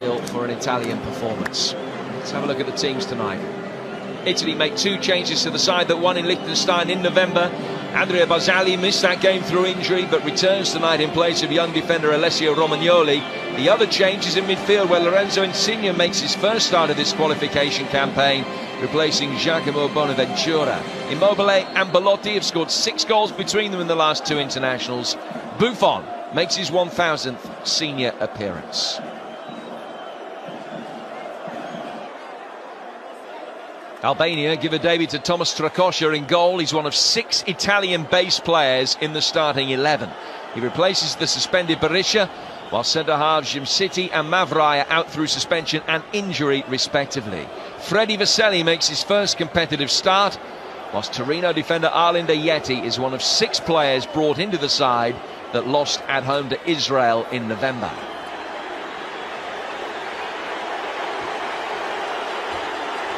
For an Italian performance. Let's have a look at the teams tonight. Italy make two changes to the side that won in Liechtenstein in November. Andrea Barzagli missed that game through injury but returns tonight in place of young defender Alessio Romagnoli. The other change is in midfield where Lorenzo Insigne makes his first start of this qualification campaign, replacing Giacomo Bonaventura. Immobile and Belotti have scored 6 goals between them in the last 2 internationals. Buffon makes his 1000th senior appearance. Albania give a debut to Thomas Strakosha in goal. He's one of 6 Italian-based players in the starting 11. He replaces the suspended Berisha, while centre-halves Jimsiti and Mavrai are out through suspension and injury respectively. Freddy Vaselli makes his first competitive start, whilst Torino defender Arlinder Yeti is one of 6 players brought into the side that lost at home to Israel in November.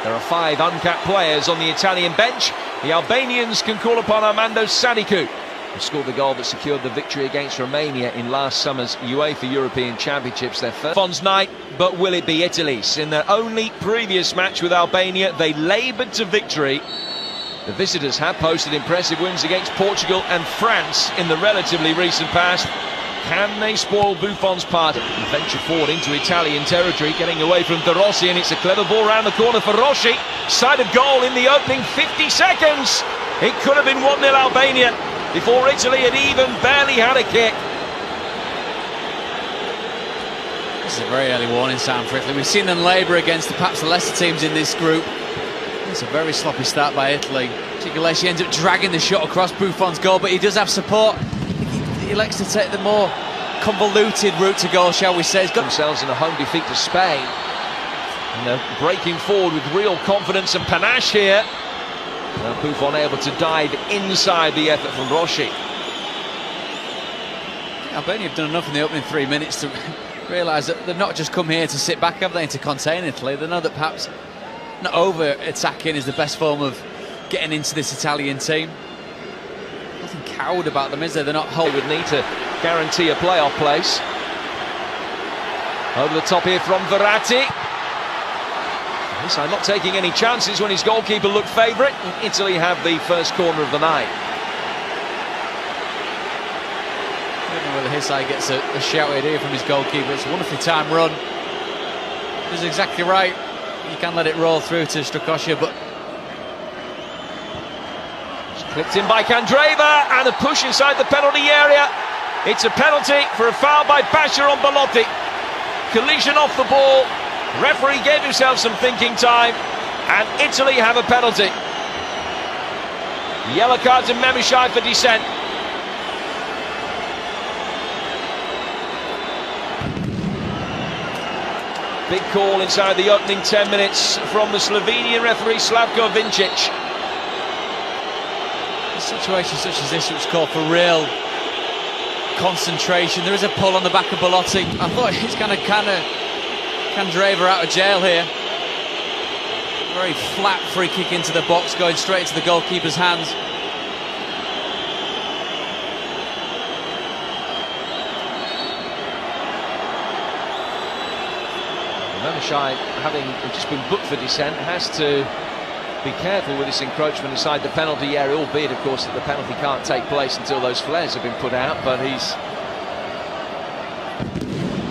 There are 5 uncapped players on the Italian bench. The Albanians can call upon Armando Sadiku, who scored the goal that secured the victory against Romania in last summer's UEFA European Championships. Their first Fon's night, but will it be Italy's? In their only previous match with Albania, they laboured to victory. The visitors have posted impressive wins against Portugal and France in the relatively recent past. Can they spoil Buffon's party? Venture forward into Italian territory, getting away from De Rossi, and it's a clever ball round the corner for Rossi. Side of goal in the opening 50 seconds. It could have been 1-0 Albania before Italy had even barely had a kick. This is a very early warning sign for Italy. We've seen them labour against perhaps the lesser teams in this group. It's a very sloppy start by Italy. Ciccolesi ends up dragging the shot across Buffon's goal, but he does have support. He elects to take the more convoluted route to goal, shall we say. He's got themselves in a home defeat to Spain. And they're breaking forward with real confidence and panache here. Now Buffon able to dive inside the effort from Rossi. Albania have done enough in the opening 3 minutes to realise that they've not just come here to sit back, have they, to contain Italy. They know that perhaps not over-attacking is the best form of getting into this Italian team. Nothing cowed about them, is there? They're not whole. Would need to guarantee a playoff place. Over the top here from Verratti. This side not taking any chances when his goalkeeper looked favourite. Italy have the first corner of the night. I don't know whether his side gets a shouted here from his goalkeeper. It's a wonderfully timed run. He's exactly right. You can let it roll through to Strakosha, but clipped in by Candreva, and a push inside the penalty area. It's a penalty for a foul by Basher on Belotti. Collision off the ball. Referee gave himself some thinking time, and Italy have a penalty. Yellow card to Memishai for dissent. Big call inside the opening 10 minutes from the Slovenian referee Slavko Vincic. Situations such as this which call for real concentration. There is a pull on the back of Belotti. I thought he's kind of Candreva out of jail here. Very flat free kick into the box, going straight into the goalkeeper's hands. Memishai, having just been booked for dissent, has to be careful with this encroachment inside the penalty area, albeit of course that the penalty can't take place until those flares have been put out, but he's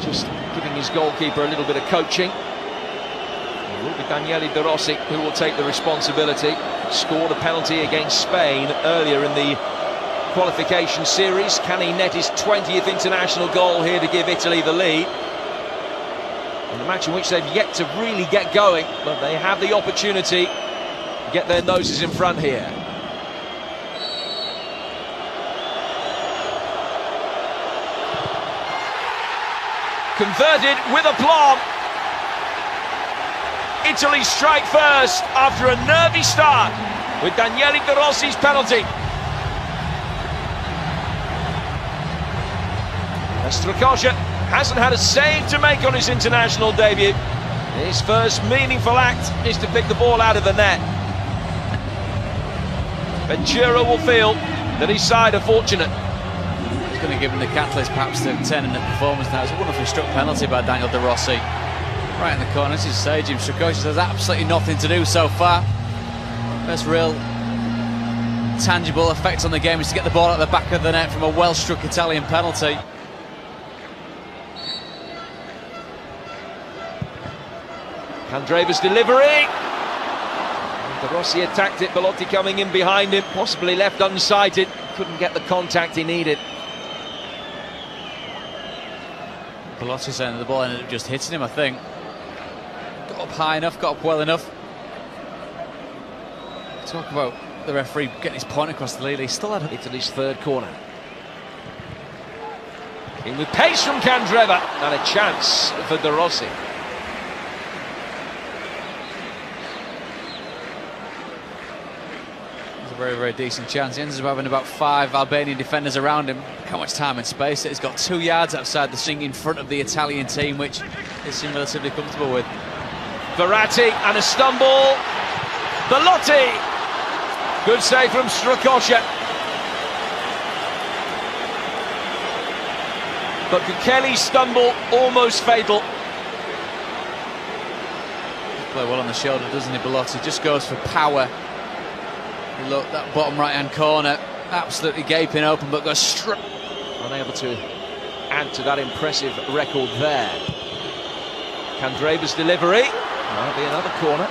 just giving his goalkeeper a little bit of coaching. It will be Daniele De Rossi who will take the responsibility. Scored a penalty against Spain earlier in the qualification series. Can he net his 20th international goal here to give Italy the lead? In a match in which they've yet to really get going, but they have the opportunity get their noses in front here. Converted with aplomb. Italy strike first after a nervy start with Daniele De Rossi's penalty. Strakosha hasn't had a save to make on his international debut. His first meaningful act is to pick the ball out of the net. Ventura will feel that his side are fortunate. It's going to give him the catalyst perhaps to turn in the performance now. It's a wonderfully struck penalty by Daniele De Rossi. Right in the corner, this is Sajim. Strakosha has absolutely nothing to do so far. First real tangible effect on the game is to get the ball out the back of the net from a well-struck Italian penalty. Candreva's delivery. De Rossi attacked it, Belotti coming in behind him, possibly left unsighted, couldn't get the contact he needed. Belotti saying that the ball ended up just hitting him, I think. Got up high enough, got up well enough. Talk about the referee getting his point across the lead. He still had Italy's third corner. In with pace from Candreva, and a chance for De Rossi. It's a very, very decent chance. He ends up having about 5 Albanian defenders around him. How much time and space? He's got 2 yards outside the ring in front of the Italian team, which they seem relatively comfortable with. Verratti and a stumble. Belotti. Good save from Strakosha. But Kukeli's stumble almost fatal. Play well on the shoulder, doesn't he, Belotti? Just goes for power. Look, that bottom right-hand corner, absolutely gaping open, but goes straight. Unable to add to that impressive record there. Candreva's delivery. Might be another corner.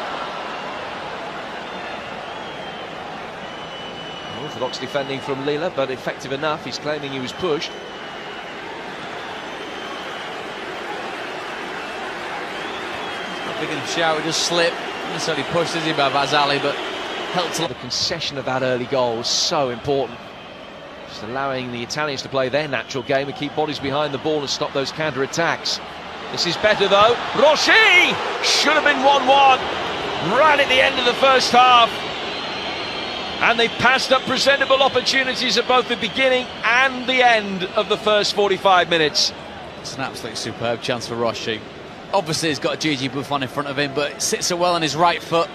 Orthodox defending from Lila, but effective enough. He's claiming he was pushed. Not big enough shout, he just slipped. Not necessarily pushed, is he, by Vasali, but helped. The concession of that early goal was so important. Just allowing the Italians to play their natural game and keep bodies behind the ball and stop those counter-attacks. This is better though. Rossi! Should have been 1-1 right at the end of the first half. And they passed up presentable opportunities at both the beginning and the end of the first 45 minutes. It's an absolutely superb chance for Rossi. Obviously he's got Gigi Buffon in front of him, but it sits so well on his right foot.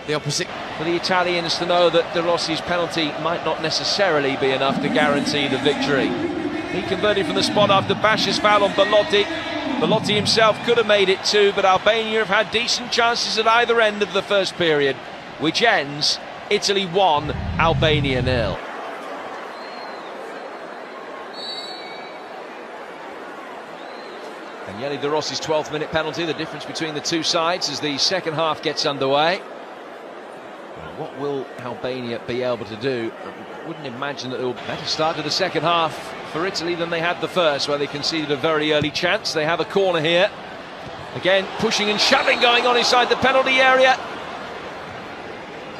The opposite. For the Italians to know that De Rossi's penalty might not necessarily be enough to guarantee the victory. He converted from the spot after Basha's foul on Belotti. Belotti himself could have made it too, but Albania have had decent chances at either end of the first period, which ends Italy 1, Albania 0. Daniele De Rossi's 12th minute penalty, the difference between the two sides as the second half gets underway. Well, what will Albania be able to do? I wouldn't imagine that it will better start to the second half for Italy than they had the first, where they conceded a very early chance. They have a corner here. Again, pushing and shoving going on inside the penalty area.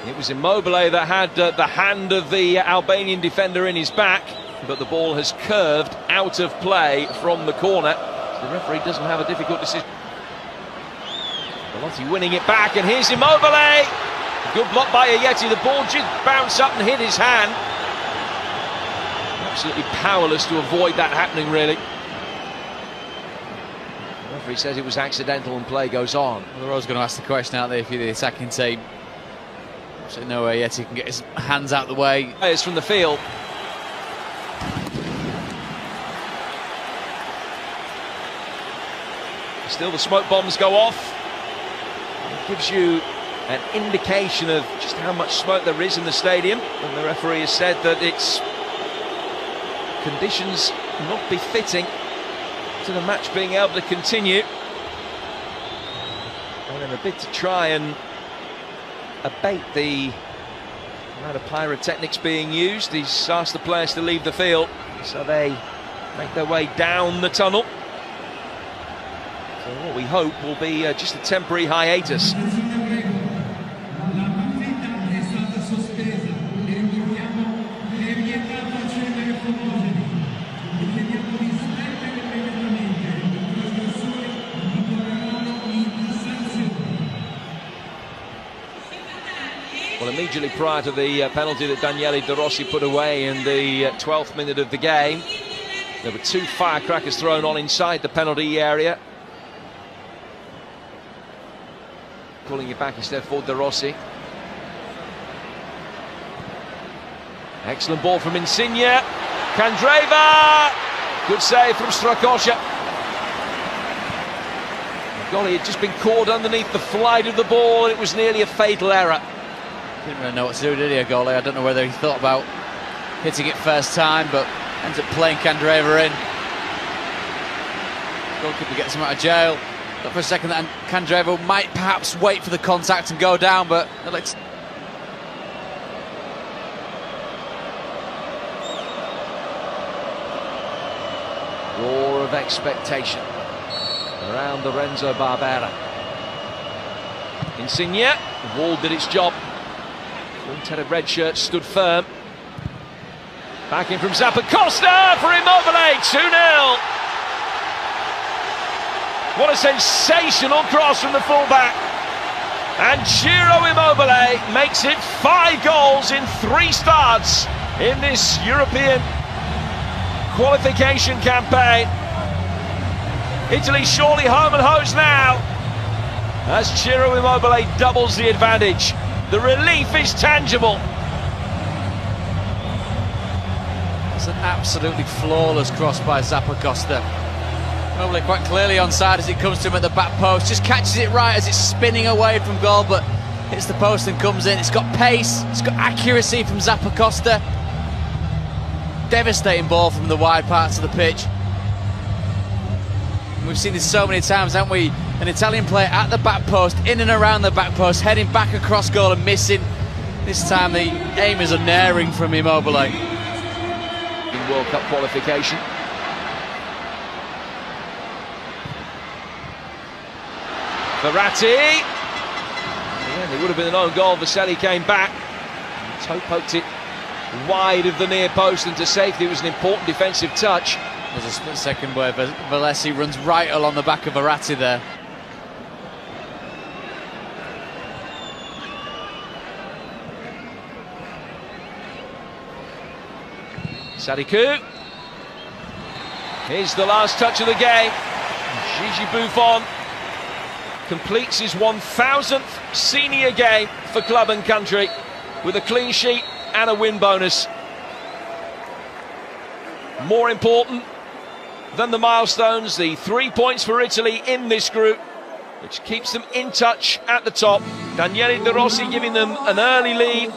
It was Immobile that had the hand of the Albanian defender in his back, but the ball has curved out of play from the corner. So the referee doesn't have a difficult decision. Belotti winning it back, and here's Immobile. Good block by Ayeti. The ball just bounced up and hit his hand. Absolutely powerless to avoid that happening, really. The referee says it was accidental and play goes on. Well, they're always going to ask the question out there if you're the attacking team. So no way yet he can get his hands out the way. Players from the field. Still the smoke bombs go off. It gives you an indication of just how much smoke there is in the stadium, and the referee has said that it's conditions not befitting to the match being able to continue. And in a bid to try and abate the amount of pyrotechnics being used, he's asked the players to leave the field so they make their way down the tunnel. So what we hope will be just a temporary hiatus. Well, immediately prior to the penalty that Daniele De Rossi put away in the 12th minute of the game, there were 2 firecrackers thrown on inside the penalty area. Pulling it back instead for De Rossi. Excellent ball from Insigne. Candreva! Good save from Strakosha. Golly had just been caught underneath the flight of the ball. It was nearly a fatal error. Didn't really know what to do, did he, Goalie? I don't know whether he thought about hitting it first time, but ends up playing Candreva in. Goalkeeper gets him out of jail. Thought for a second that Candreva might perhaps wait for the contact and go down, but Alex. Roar of expectation around Lorenzo Barbera. Insigne, the ball did its job. Front-headed red shirt stood firm. Back in from Zappacosta for Immobile, 2-0. What a sensational cross from the fullback. And Ciro Immobile makes it 5 goals in 3 starts in this European qualification campaign. Italy surely home and hosed now, as Ciro Immobile doubles the advantage. The relief is tangible. It's an absolutely flawless cross by Zappacosta. Immobile quite clearly onside as it comes to him at the back post. Just catches it right as it's spinning away from goal, but hits the post and comes in. It's got pace, it's got accuracy from Zappacosta. Devastating ball from the wide parts of the pitch. We've seen this so many times, haven't we? An Italian player at the back post, in and around the back post, heading back across goal and missing. This time the aim is unerring from Immobile. In World Cup qualification. Verratti. Again, it would have been an own goal. Vaselli came back. Toe poked it wide of the near post and to safety. It was an important defensive touch. There's a split second where Valesi runs right along the back of Verratti there. Sadiku. Here's the last touch of the game. Gigi Buffon completes his 1000th senior game for club and country with a clean sheet and a win bonus. More important than the milestones, the 3 points for Italy in this group, which keeps them in touch at the top. Daniele De Rossi giving them an early lead